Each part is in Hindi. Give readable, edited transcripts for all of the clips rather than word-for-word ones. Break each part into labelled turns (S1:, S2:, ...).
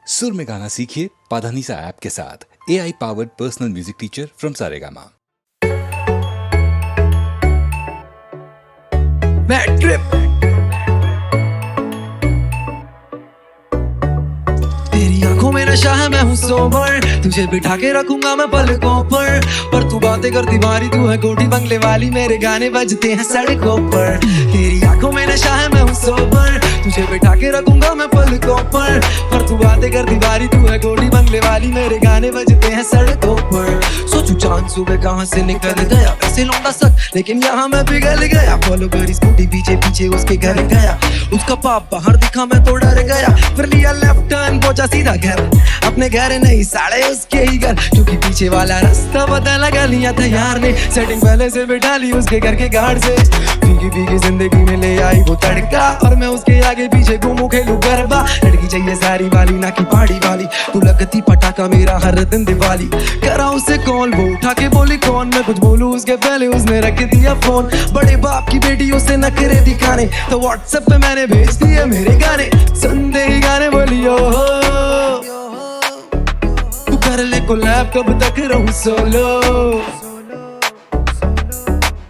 S1: सुर में गाना सीखिए पाधानीसा ऐप के साथ। AI powered personal music teacher from Saregama.
S2: तेरी आंखों में नशा है, मैं हूँ सोबर, तुझे बिठा के रखूंगा मैं पलकों पर तू बातें करती भारी, तू है कोठी बंगले वाली, मेरे गाने बजते हैं सड़कों पर। तेरी आंखों में नशा है, मैं हूँ सोबर, तुझे बिठा के रखूंगा मैं पलकों पर तू बातें करती भारी, तू है कोठी बंगले वाली, मेरे गाने बजते हैं सड़कों पर। सोचू चांद सुबह कहाँ से निकल गया, वैसे लौंडा सक लेकिन यहाँ मैं पिघल गया। फॉलो करी स्कूटी पीछे पीछे उसके घर गया, उसका पाप बाहर दिखा मैं तो डर गया, फिर लिया लेफ्ट टर्न पहुंचा सीधा घर, अपने घर नहीं साड़े उसके ही घर, क्योंकि पीछे वाला रास्ता पता लगा लिया था यार ने, सेटिंग पहले से बिठा ली उसके घर के गार्ड से। फीकी फीकी जिंदगी में ले आई वो तड़का, और मैं उसके आगे पीछे घूमू खेलू गरबा। लड़की चाहिए सारी वाली ना की पहाड़ी वाली, तू लगती पटाखा मेरा हर दिन दिवाली। करा उसे कॉल, वो उठा के बोली कौन, मैं कुछ बोलूं उसके पहले उसने रख दिया फोन। बड़े बाप की बेटी उसे नखरे दिखाने, तो व्हाट्सएप पे मैंने भेज दिए मेरे गाने, सुन दे ही गाने बोलियो तू कर ले कोलैब, कब तक रहूं सोलो।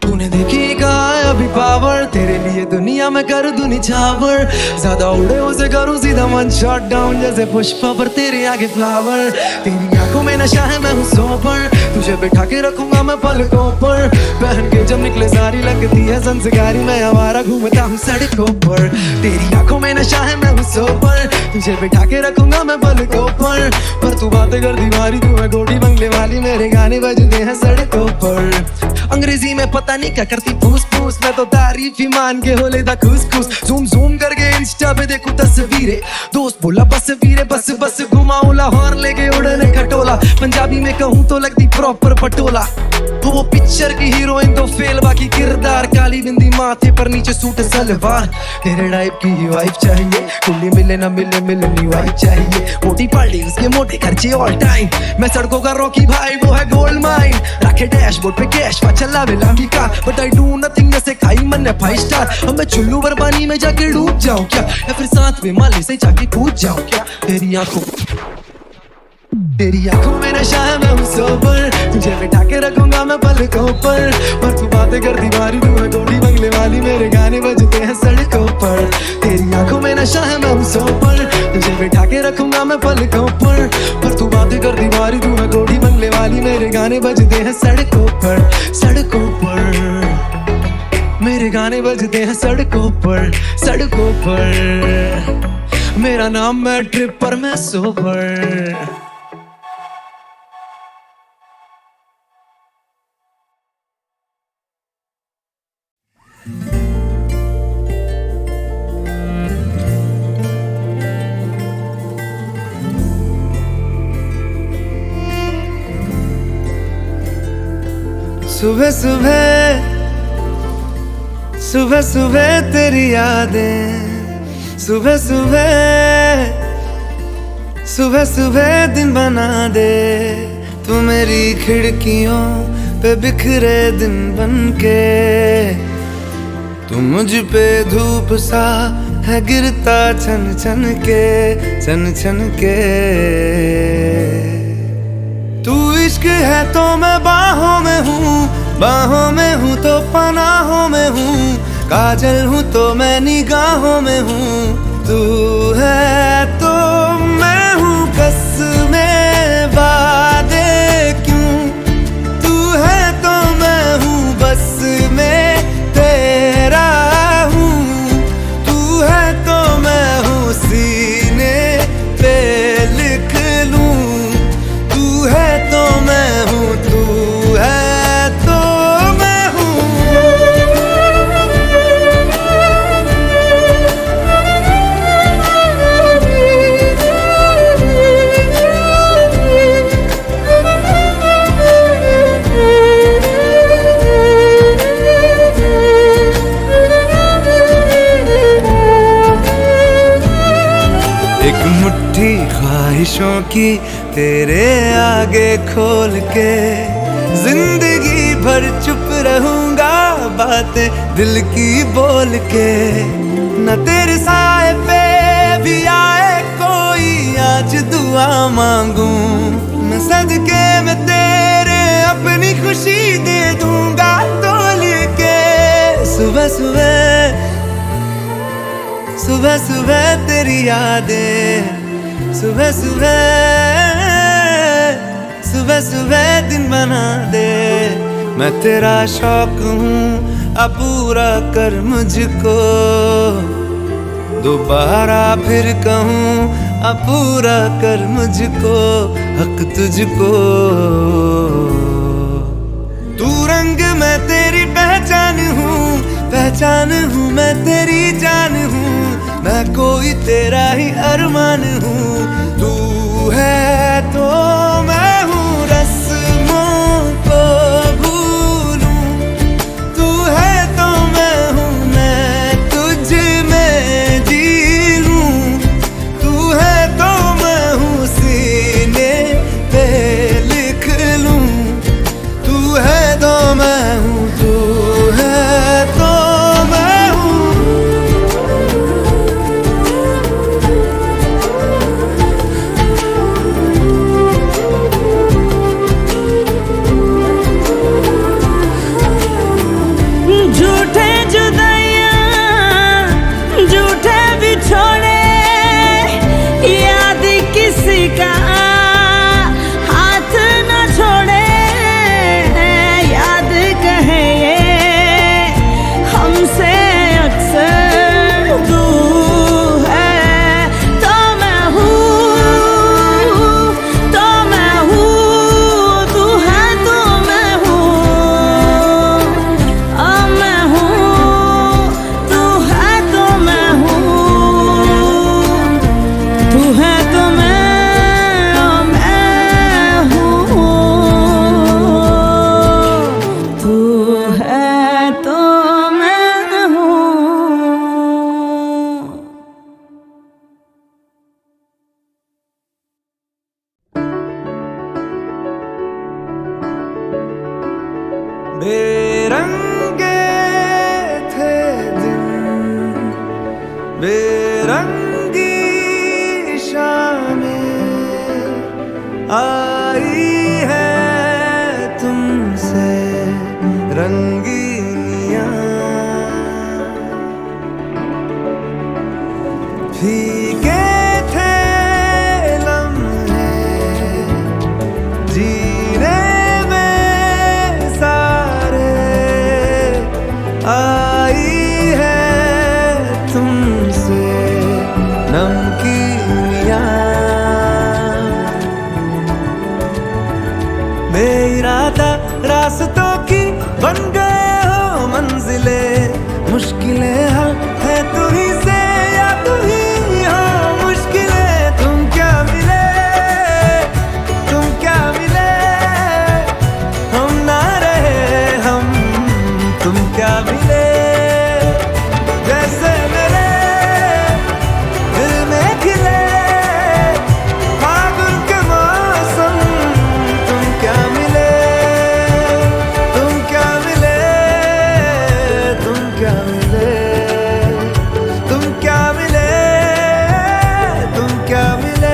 S2: तूने देखी कहा है अभी पावर, तेरे लिए दुनिया में कर दूं निछावर, ज्यादा उड़े उसे करूं सीधा वन शॉट डाउन, जैसे पुष्पा पर तेरे आगे फ्लावर। तेरी आंखों में नशा है, मैं हूँ सोबर, तुझे बिठा के रखूंगा मैं पलकों पर, पहन के जब निकले सारी लगती है संस्कारी, मैं आवारा घूमता हूँ सड़कों पर। तेरी आंखों में नशा है, मैं हूँ सोबर, तुझे बिठा के रखूंगा मैं पलकों पर तू बातें कर दीवारी, तू है कोठी बंगले वाली, मेरे गाने बजते हैं सड़कों पर। अंग्रेजी में पता नहीं क्या करती फूस फूस, मैं तो तारीफ ही मान के हो लेता खुश खुश, जूम जूम करके इंस्टा पे देखूं तस्वीरें, दोस्त बोला बस वीरे बस बस घुमाऊं लाहौर लेके उड़ने खटोला, पंजाबी में कहूं तो लगती प्रॉपर पटोला। वो पिक्चर की हीरोइन तो फेल, बाकी किरदार काली बिंदी माथे पर नीचे सूट सलवार। तेरे टाइप की ही वाइफ चाहिए, कुल्ली मिले ना मिले मिलनी वाइफ चाहिए, मोटी पार्टी उसके मोटे खर्चे ऑल टाइम, मैं सड़कों का रॉकी भाई वो है गोल्ड माइन, रखे डैशबोर्ड पे कैश चला बेलामी का, बट आई डू नथिंग जैसे खाई मन 5 स्टार। अब मैं चुल्लू पर पानी में जाके डूब जाऊं क्या, या फिर साथ में माले से जाके कूद जाऊं क्या। तेरी आंखों में नशा है, मैं हूँ सोबर, तुझे बिठा के रखूंगा मैं पलकों पर तू बातें करती भारी, तू है कोठी बंगले वाली, मेरे गाने बजते हैं सड़कों पर। तेरी आंखों में नशा है, मैं हूँ सोबर, तुझे बिठा के रखूंगा मैं पलकों पर तू बातें करती भारी, तू है कोठी बंगले वाली, मेरे गाने बजते हैं सड़कों पर। सड़कों पर मेरे गाने बजते हैं सड़कों पर, सड़कों पर मेरा नाम मैं ट्रिप पर मैं सोबर।
S3: सुबह सुबह सुबह सुबह तेरी यादें, सुबह सुबह सुबह सुबह दिन बना दे, तू मेरी खिड़कियों पे बिखरे दिन बनके, तू मुझ पे धूप सा है गिरता छन छन के, छन छन के। तू इश्क है तो मैं बाहों में हूँ, बाहों में हूँ तो पनाहों में हूँ, काजल हूँ तो मैं निगाहों में हूँ, तू है तो मैं हूँ कसमें वादे क्यों, तू है तो मैं हूँ बस में तेरा हूँ, तू है तो मैं हूँ सीने पे लिख लूँ, तू है तो मैं हूँ, तू है तो मैं हूँ। एक मुट्ठी ख्वाहिशों की तेरे आगे खोल के, जिंदगी भर चुप रहूंगा बातें दिल की बोल के, न तेरे साए पे भी आए कोई आज दुआ मांगू, मैं सदके में तेरे अपनी खुशी दे दूंगा तोल के। सुबह सुबह सुबह सुबह तेरी यादें, सुबह सुबह सुबह सुबह दिन बना दे। मैं तेरा शौक हूँ, अब पूरा कर मुझको, दोबारा फिर कहूँ अब पूरा कर मुझको, हक तुझको। तू रंग मैं तेरी पहचान हूँ, पहचान हूँ मैं तेरी जान हूँ, मैं कोई तेरा ही अरमान हूँ। तू है तो मैं हूँ रस्मों को भूलूं, तू है तो मैं हूँ मैं तुझ में जी लूं, तू है तो मैं हूँ सीने पे लिख लूं, तू है तो मैं हूँ, तू है तो मैं हूँ।
S4: झूठे जुदाइयां झूठे बिछोड़े, याद किसी का हाथ न छोड़े, याद कहे ये हमसे अक्सर। तू है तो मैं हूँ, तो मैं हूँ, तू है तो मैं हूँ, मैं हूँ, तू है तो मैं हूँ, तू है तो मैं हूँ, तू है तो मैं हूँ।
S3: बेरंगे थे दिन, बेरंगी शामें आई है तुमसे रंगीनियां। फीके थे लम्हे जीने में सारे, आई है तुमसे नमकीनियां। बेइरादा रास्तों की बन गए हो मंजिले, मुश्किलें हल है तू ही से या तू ही हो मुश्किलें। तुम क्या मिले, तुम क्या मिले, हम ना रहे हम, तुम क्या मिले। जैसे मेरे दिल में खिले फागुन के मौसम, तुम क्या मिले, तुम क्या मिले, तुम क्या मिले, तुम क्या मिले, तुम क्या मिले।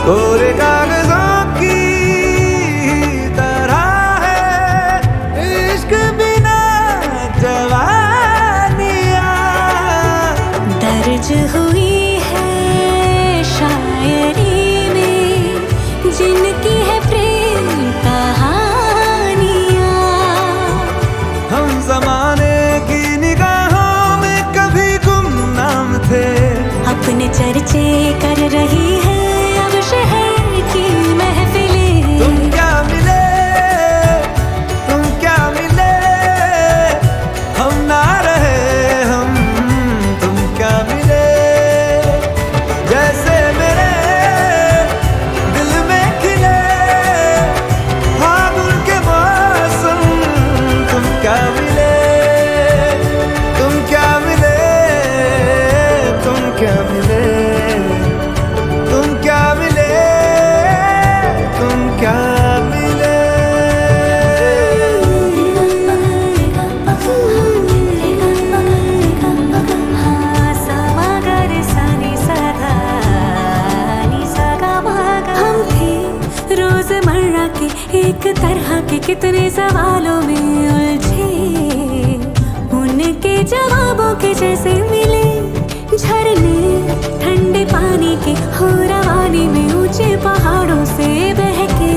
S3: कोरे कागजों की तरह है इश्क बिना जवानियां।
S4: दर्ज हुई है शायरी में जिनकी है प्रेम कहानियाँ।
S3: हम जमाने की निगाहों में कभी गुमनाम थे,
S4: अपने चर्चे कर रही है अब शहर की महफिलें।
S3: तुम क्या मिले, तुम क्या मिले, हम ना रहे हम, तुम क्या मिले। जैसे मेरे दिल में खिले फागुन के मौसम, तुम क्या मिले।
S4: कितने सवालों में उलझे, उनके जवाबों के जैसे मिले झरने ठंडे पानी के हो रवानी में, ऊंचे पहाड़ों से बहके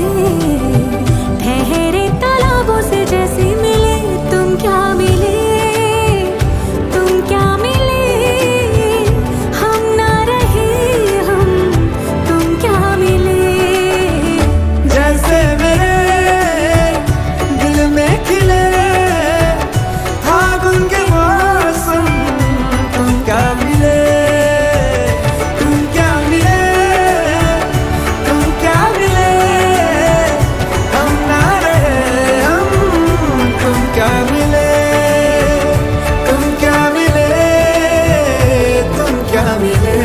S4: ठहरे तालाबों से जैसे मिले। तुम क्या मिले, तुम क्या मिले, हम ना रहे हम, तुम क्या मिले।
S3: जैसे मेरे दिल में खिले फागुन के मौसम, तुम क्या मिले, तुम क्या मिले, तुम क्या मिले, हम ना रहे हम, तुम क्या मिले, तुम क्या मिले, तुम क्या मिले,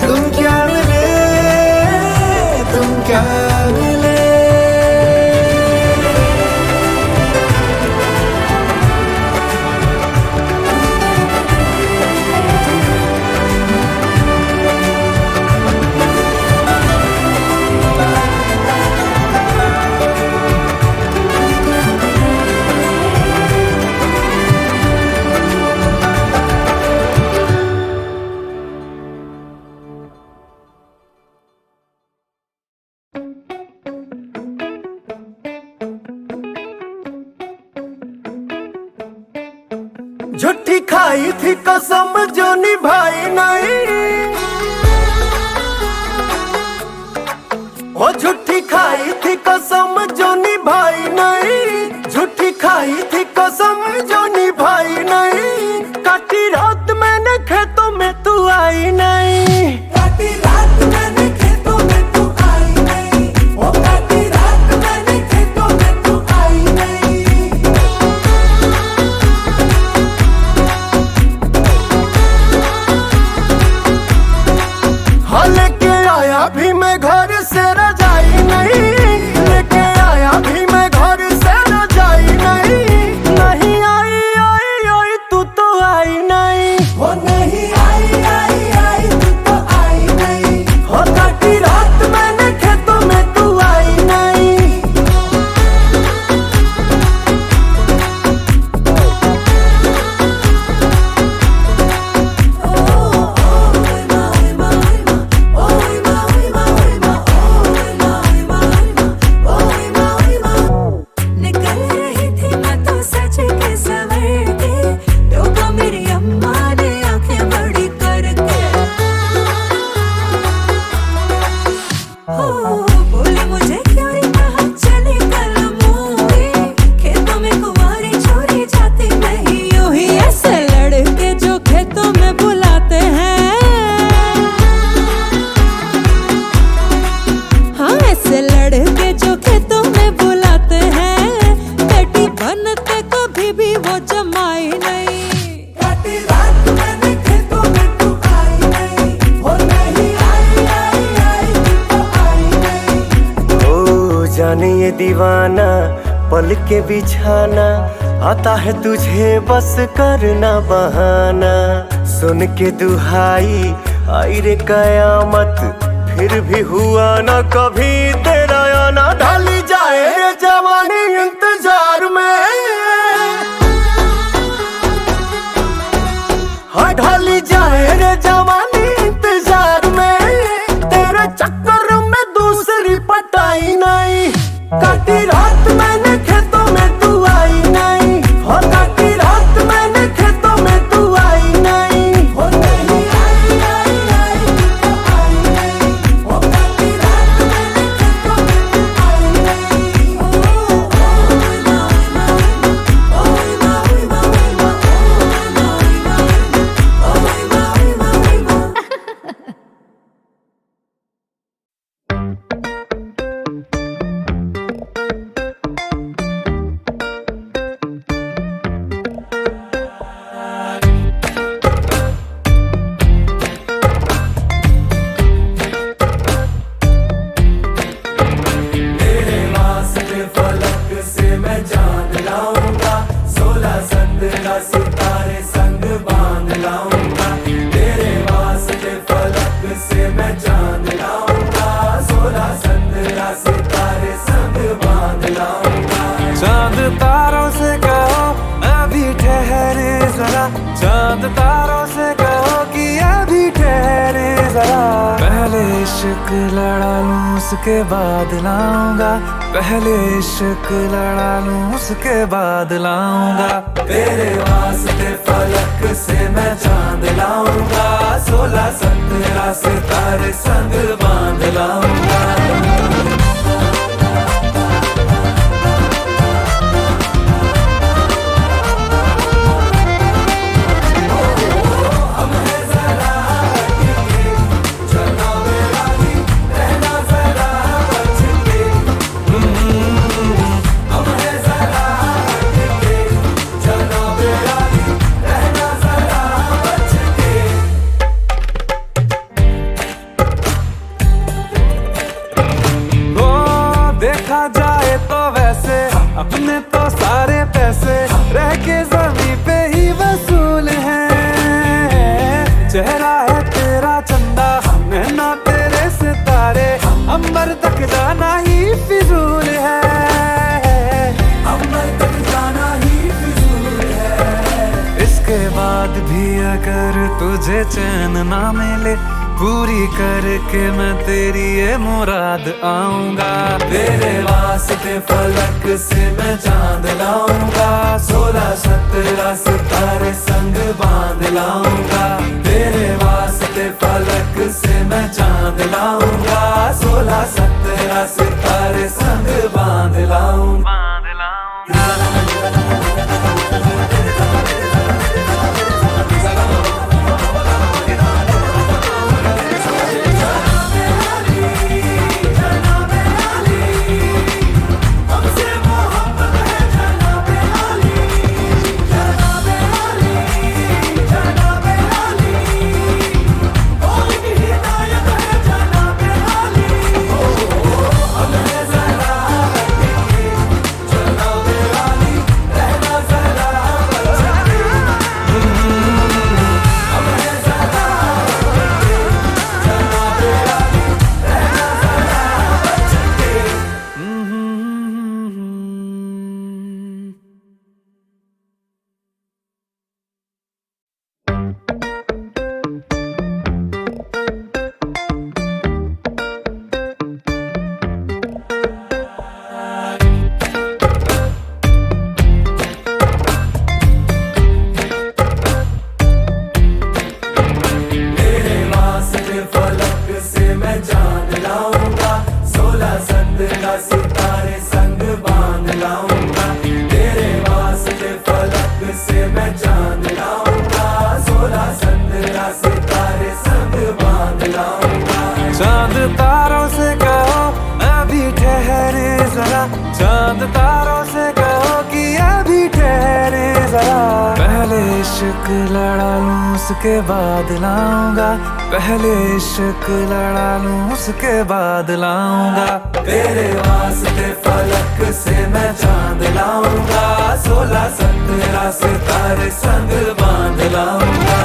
S3: तुम क्या मिले, तुम क्या मिले। झूठी खाई थी कसम जो निभाई नहीं, ओ झूठी खाई थी कसम जो निभाई नहीं, झूठी खाई थी कसम जो निभाई नहीं। काटी रात मैंने खेतों में तू आई नहीं, काटी रात मैंने खेतों में तू आई नहीं, ओ काटी रात मैंने खेतों में तू आई नहीं। हाँ लेके आया भी मैं घर से रजाई नहीं, लेके आया भी मैं घर से रजाई नहीं। नहीं आई आई आई तू तो आई नहीं, वो नहीं आई आई आई तू तो आई नहीं, हो काटी रात मैंने खेतों में तू आई नहीं।
S4: निकल रही थी मैं तो सच के सवर के, टोका मेरी अम्मा ने आंखें बड़ी करके। हो बोले मुझे क्यों रे कहा चले कल मूवी, खेतों में कुंवारी छोरी जाती नहीं यूं ही। ऐसे लड़के जो खेतों में बुलाते हैं, हाँ ऐसे लड़के जो खेतों में बुलाते हैं, बेटी बनते कभी भी वो जमाई नहीं।
S3: काटी रात मैंने खेतों में तू आई नहीं, हो नहीं आई आई आई तू तो आई नहीं। ओ जाने ये दीवाना पल के बिछाना, आता है तुझे बस करना बहाना। सुन के दुहाई आई रे कयामत, फिर भी हुआ ना कभी तेरा आना। ढाली जाए रे जवानी इंतजार में, हाँ ढाली जाए रे जवानी इंतजार में। तेरे चक्कर में दूसरी पटाई नहीं, काटी रात मैंने खेतों में तू आई नहीं, हो काटी रात मैंने खेतों में तू आई नहीं। हो नहीं आई आई आई तू तो आई नहीं, हो काटी रात मैंने खेतों में तू आई नहीं। चांद लाऊंगा, 16 संद्रा सितारे संग बांध लाऊंगा। लड़ा लूं उसके बाद लाऊंगा, पहले इश्क लड़ा लूं उसके बाद लाऊंगा। तेरे वास्ते फलक से मैं चांद लाऊंगा, 16-17 सितारे संग बांध लाऊंगा। देखा जाए तो वैसे अपने तो सारे पैसे रह के जमीन पे ही वसूल हैं। चेहरा है तेरा चंदा, नैना तेरे सितारे, अंबर तक जाना ही फिजूल है, अंबर तक जाना ही फिजूल है। इसके बाद भी अगर तुझे चैन ना मिले, पूरी करके मैं तेरी ये मुराद आऊंगा। तेरे वास्ते फलक से मैं चांद लाऊंगा, 16-17 सितारे संग बांध लाऊंगा। तेरे वास्ते फलक से मैं चांद लाऊंगा, 16-17 सितारे संग बांध लाऊंगा। सितारे संग बांध लाऊंगा। तेरे वास्ते फलक से मैं चांद लाऊंगा, 16-17 सितारे संग बांध लाऊंगा। चांद तारों से कहो अभी ठहरे जरा, चांद तारों से कहो कि अभी ठहरे जरा। पहले इश्क लड़ा लूं उसके बाद लाऊंगा, पहले इश्क लड़ा लूं उसके बाद लाऊंगा। तेरे वास्ते फलक से मैं चांद लाऊंगा, 16-17 सितारे संग बांध लाऊंगा।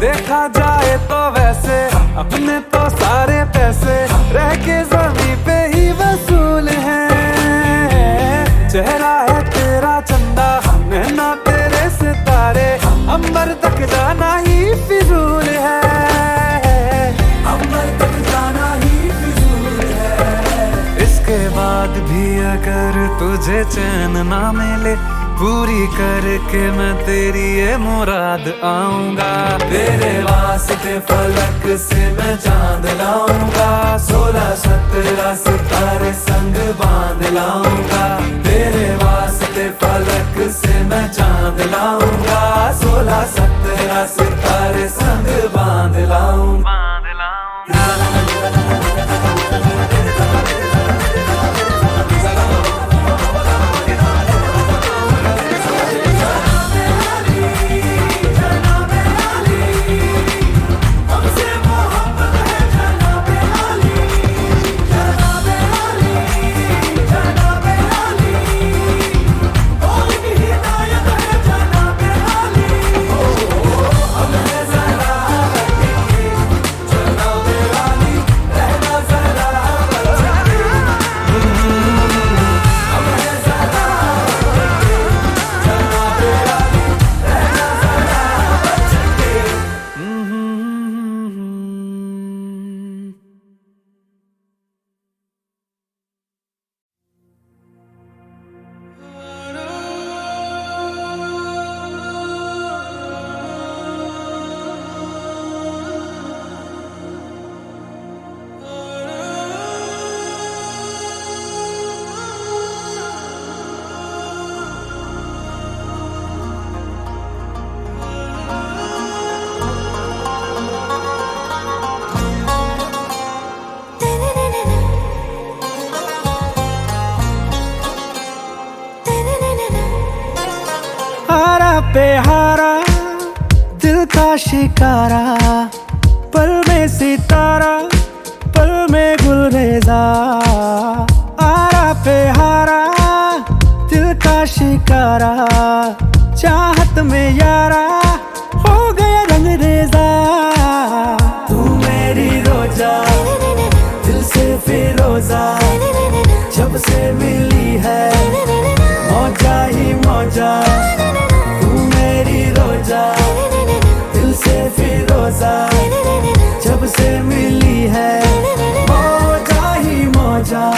S3: देखा जाए तो वैसे अपने तो सारे पैसे रह के जमीन पे ही वसूल हैं। चेहरा है तेरा चंदा, नैना तेरे सितारे, अंबर तक जाना ही फिजूल है, अंबर तक जाना ही फिजूल है। इसके बाद भी अगर तुझे चैन ना मिले, पूरी करके मैं तेरी ये मुराद आऊंगा। तेरे वास्ते फलक से मैं चांद लाऊंगा, 16-17 सितारे संग बांध लाऊंगा। तेरे वास्ते फलक से मैं चांद लाऊंगा, 16-17 सितारे संग बांध लाऊंगा। पे हारा दिल का शिकारा, पल में सितारा पल में गुलरेजा। आरा पे हारा दिल का शिकारा, चाहत में यारा हो गया रंग रेजा। तू मेरी रोजा दिल से फिरोजा, जब से मिली है मौजा ही मौजा। तू मेरी रोजा दिल से फिरोजा, जब से मिली है मौजा ही मौजा।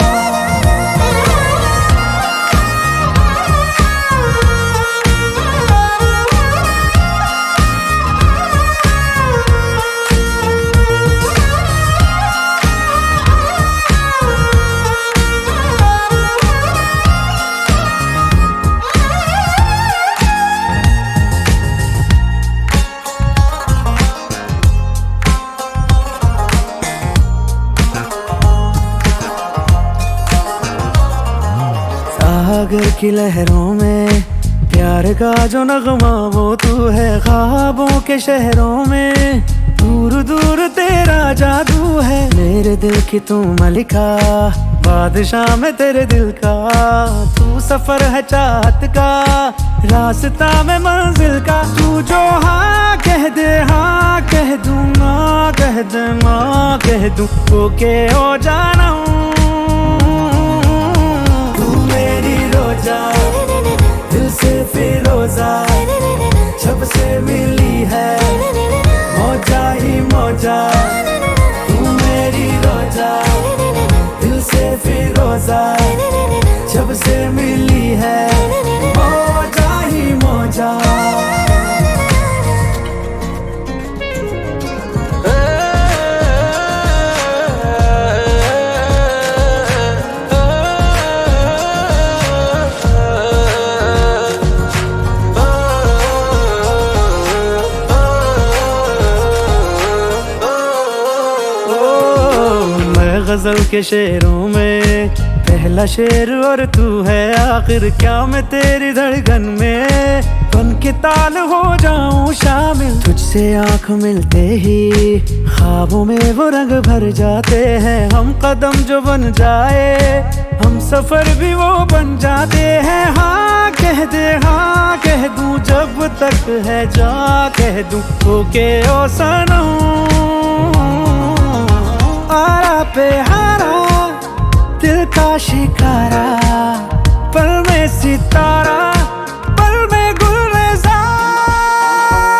S3: सागर की लहरों में प्यार का जो नगमा वो तू है। ख्वाबों के शहरों में दूर दूर तेरा जादू है। मेरे दिल की तू मलिका, बादशाह में तेरे दिल का। तू सफर है चाहत का, रास्ता में मंजिल का। तू जो हाँ कह दे हाँ कह दूँ, ना कह दे माँ कह दूँ, ओके हो जाना हूँ। दिल से फिरोजा, जब से मिली है मौजा ही मौजा। तू मेरी रोजा दिल से फिरोजा, जब से मिली है मौजा ही मौजा। गजल के शेरों में पहला शेर और तू है आखिर। क्या मैं तेरी धड़कन में बन के ताल हो जाऊं शामिल। तुझसे आंख मिलते ही ख्वाबों में वो रंग भर जाते हैं। हम कदम जो बन जाए हम सफर भी वो बन जाते हैं। हाँ कह दे हाँ कह दूं, जब तक है जा कह दूं, ओके ओ सनम। आरा पे हारा दिल का शिकारा, पल में सितारा पल में गुलरेजा।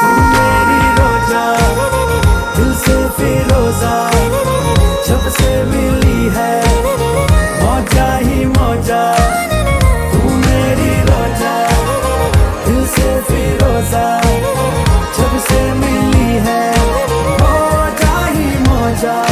S3: तू मेरी रोजा दिल से फिरोजा, जब से मिली है मौजा ही मौजा। तू मेरी रोजा दिल से फिरोजा, जब से मिली है मौजा ही मौजा।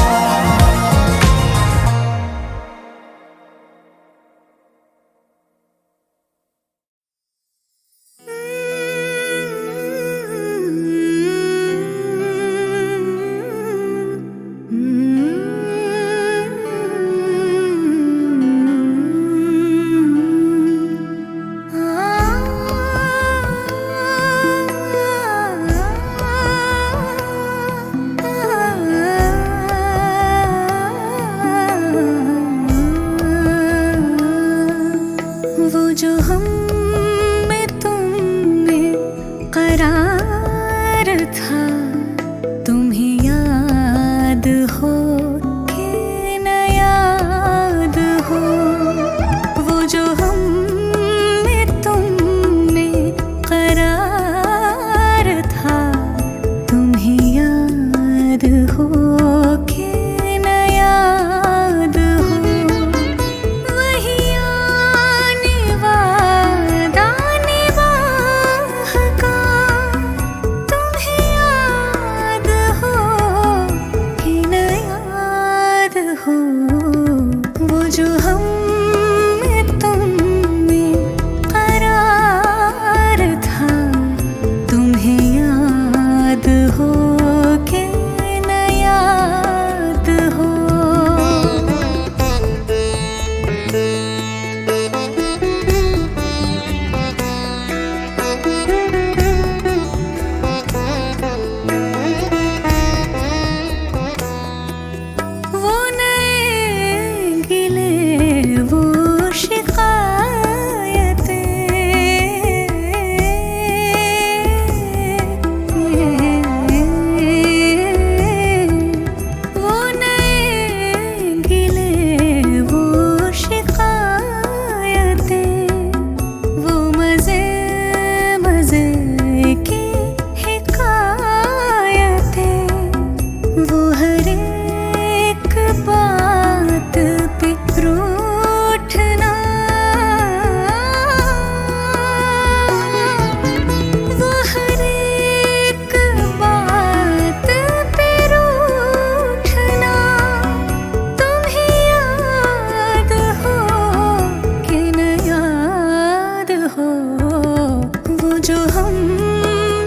S4: जो हम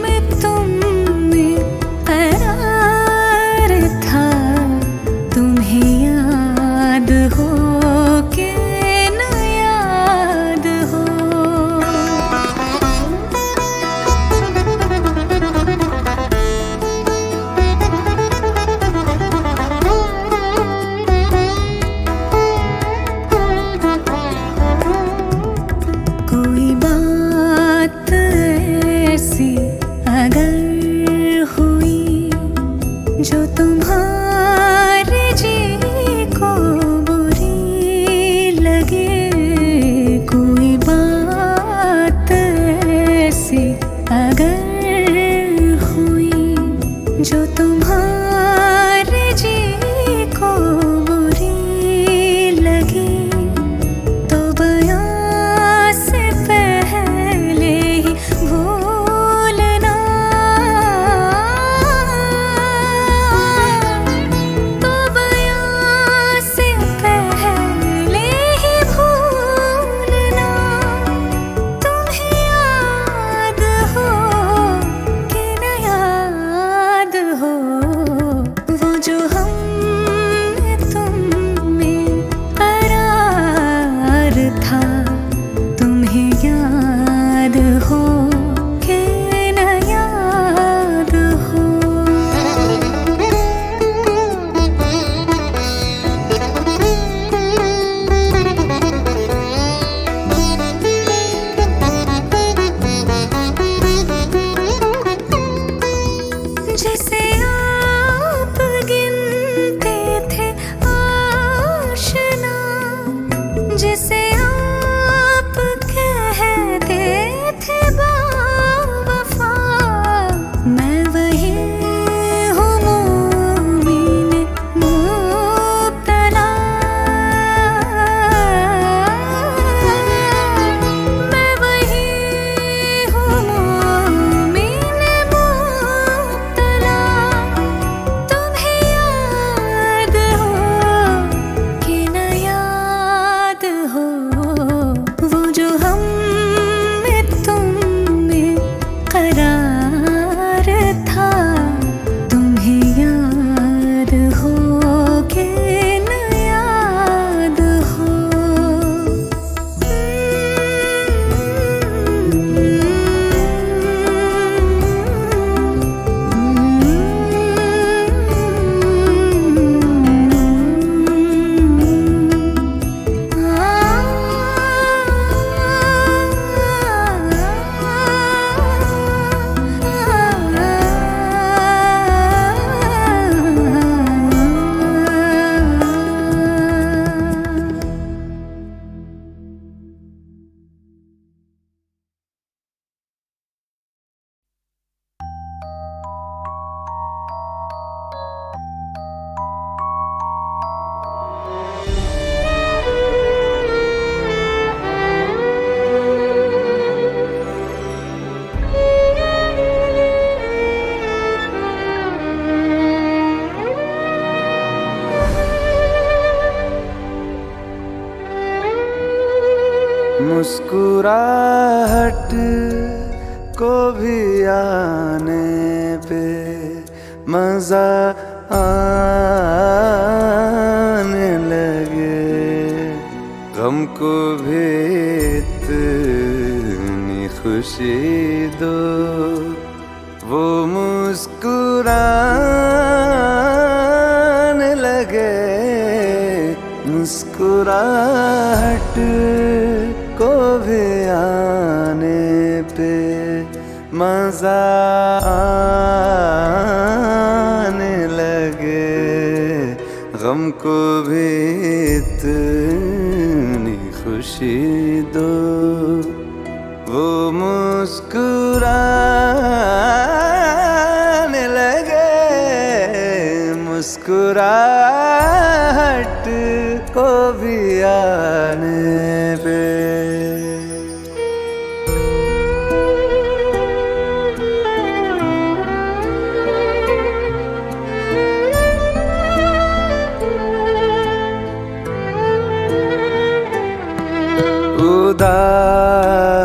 S4: में तुम में करार था, तुम्हें याद हो के न याद हो। कोई बात ऐसी अगर हुई जो तुम्हारे जी को बुरी लगे, कोई बात ऐसी अगर हुई जो तुम्हारे जी को बुरी लगे, तो बयां से पहले ही भूलना, तो बयां से पहले ही भूलना। तुम्हें याद हो कि न याद हो, वो जो हम में तुम में करार था, तुम्हें याद हो कि न याद हो। जिसे आप गिनते थे आशना, जिसे आप कहते थे बावफा, मैं वही हूँ मोमिन मुब्तला, मैं वही हूँ मोमिन मुब्तला। तुम्हें याद हो कि न याद हो, वो जो हम में तुम में करार था, तुम्हें याद हो कि न याद हो।
S3: मुस्कुराहट को भी आने पे मजा आने लगे, गम को भी इतनी खुशी दो, वो मुस्कुराने लगे। मुस्कुराहट को भी आने पे मजा आने लगे, गम को भी इतनी खुशी दो, वो मुस्कुराने लगे। मुस्कुराहट को भी आने पे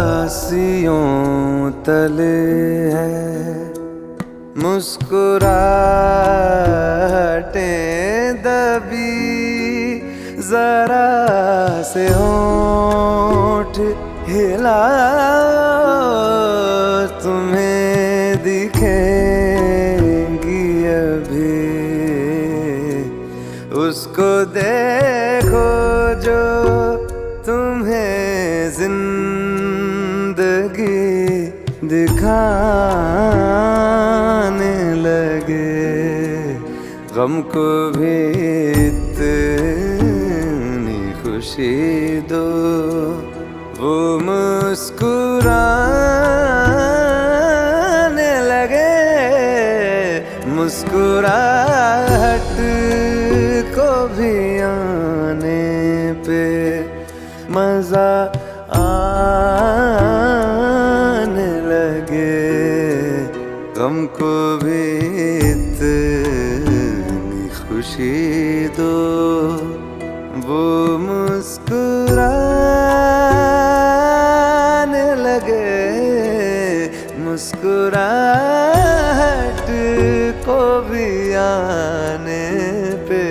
S3: उदासियों तले है मुस्कुराहटें दबी, जरा से होंठ हिला तुम्हें दिखेंगी अभी। उसको देखो जो तुम्हें जिंदगी दिखाने लगे। गम को भी इतनी खुशी दो, वो मुस्कुराने लगे। मुस्कुराहट को भी आने पे मजा आने लगे। गम को भी इतनी खुशी दो, वो मुस्कुराने लगे। मुस्कुराहट को भी आने पे।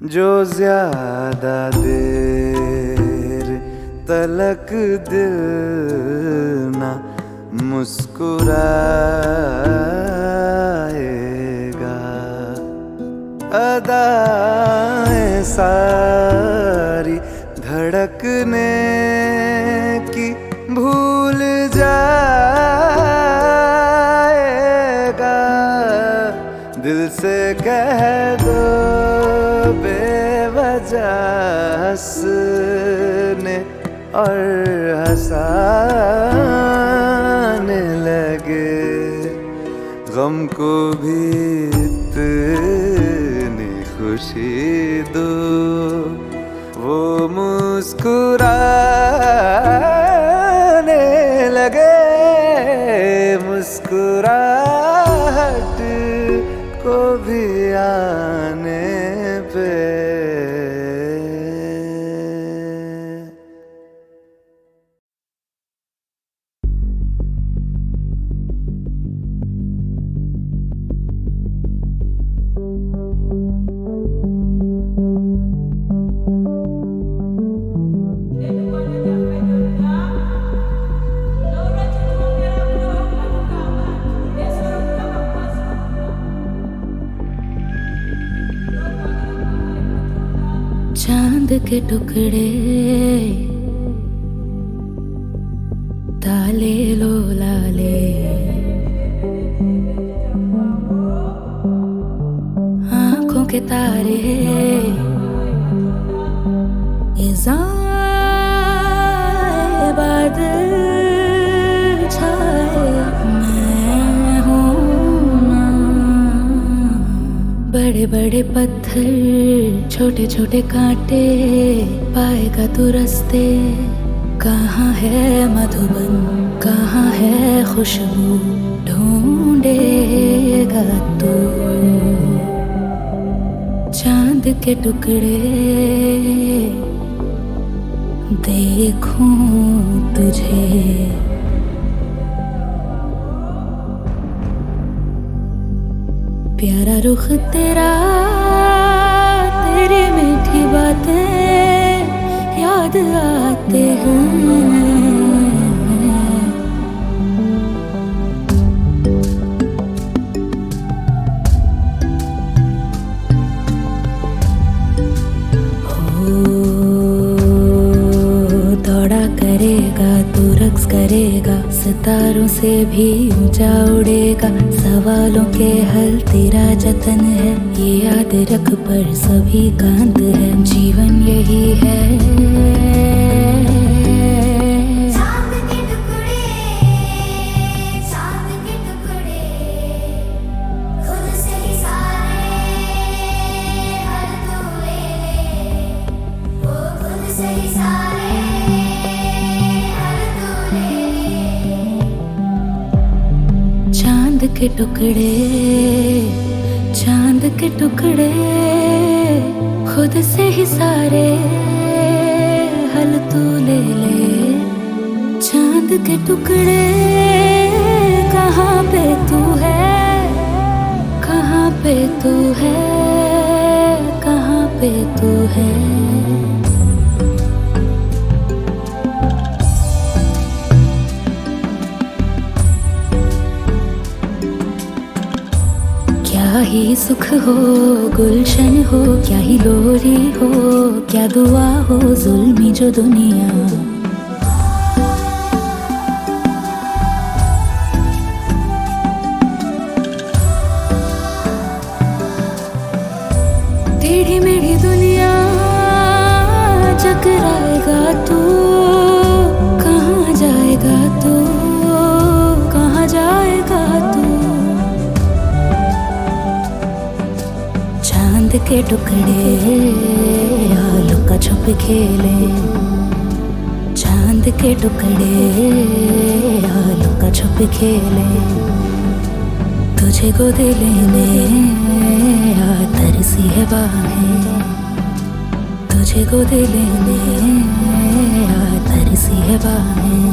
S3: जो ज्यादा देर तलक दिल ना मुस्कुराएगा, अदाएं सारी धड़कने की भूल जाएगा। दिल से कह दो बेवजह हंसने और हंसाने लगे। गम को भी इतनी खुशी दो, वो मुस्कुराने लगे। मुस्कुराहट को भी आने पे।
S4: चांद के टुकड़े ताले लो लाले, आंखों के तारे इज़ाए बादल छाए। मैं हूँ ना बड़े बड़े पत्थर, छोटे छोटे कांटे, पाएगा तू रास्ते। कहाँ है मधुबन, कहाँ है खुशबू, ढूंढेगा तू। चांद के टुकड़े देखूं तुझे, प्यारा रुख तेरा, तेरी मीठी बातें याद आते हैं। करेगा तू रक्स करेगा, सितारों से भी ऊंचा उड़ेगा। सवालों के हल तेरा जतन है, ये याद रख पर सभी का अंत है। जीवन यही है।
S5: चांद के टुकड़े खुद से
S4: के टुकड़े, चांद के टुकड़े, खुद से ही सारे हल तू ले ले। चांद के टुकड़े, कहाँ पे तू है, कहाँ पे तू है, कहाँ पे तू है। क्या ही सुख हो, गुलशन हो, क्या ही लोरी हो, क्या दुआ हो, जुल्मी जो दुनिया। टेढ़ी मेढ़ी दुनिया चकराएगा तू, कहाँ जाएगा तू, कहाँ जाएगा तू। चांद के टुकड़े लुका छुप खेले, चांद के टुकड़े लुका छुप खेले। तुझे गोद लेने तरसी है बाहें, तुझे गोद लेने तरसी है बाहें।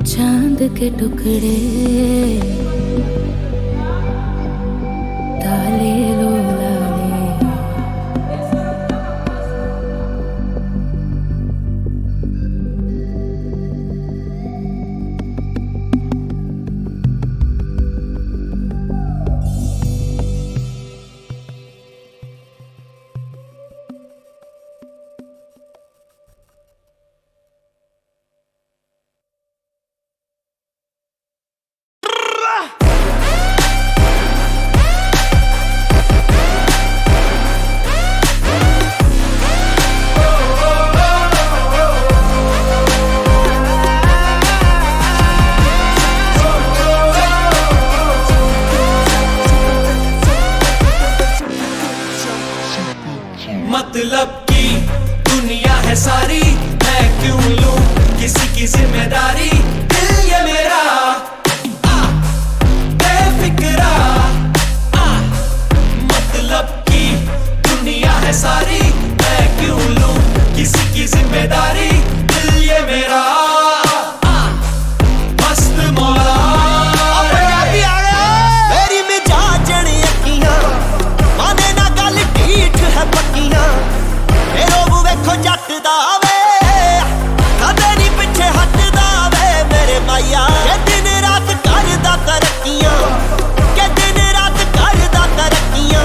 S4: चांद के टुकड़े डाले लो लाले।
S5: मतलब की दुनिया है सारी, मैं क्यों लूं किसी की जिम्मेदारी। दिल ये मेरा बेफिक्रा, मतलब की दुनिया है सारी, मैं क्यों लूं किसी की जिम्मेदारी। दिल ये मेरा मस्त मौला।
S3: मेरी मिजाज अखियां माने ना गल ढीठ है पक्कियां। ए रोब वेखो जट दा वे, कदे नहीं पिछे हटदा वे मेरे माया। के दिन रात करदा तरक्कियां, के दिन रात करदा तरक्कियां।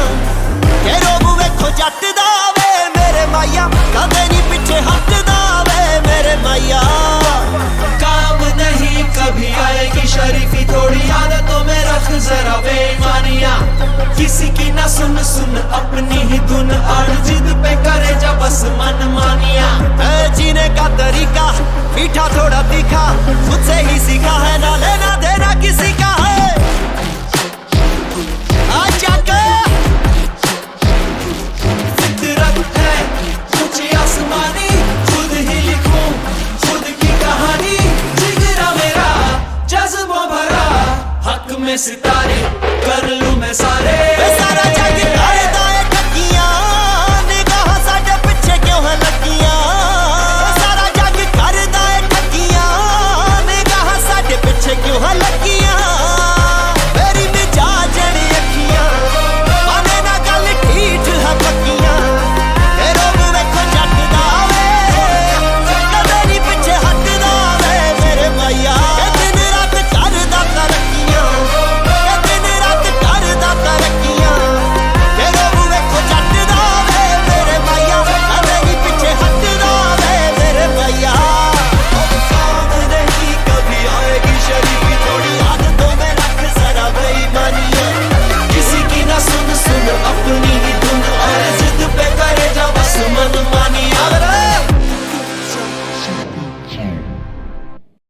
S3: के रोब वेखो जट दा वे मेरे माया, कदे नहीं पिछे हटदा वे मेरे माया।
S5: काम नहीं कभी आएगी शरीफी, थोड़ी आदतों में रख जरा बेईमानियां। किसी की ना सुन सुन अपनी ही धुन, अड़ जिद पे करे जा बस मन मानिया।
S3: जीने का तरीका मीठा थोड़ा तीखा, मुझसे ही सीखा है, ना लेना देना किसी का है। आजा के
S5: फितरत है कुछ आसमानी, खुद ही लिखूं खुद की कहानी। जिगरा मेरा जज्बों भरा, हक में सितारे कर लूं मैं सारे।
S3: सारा जग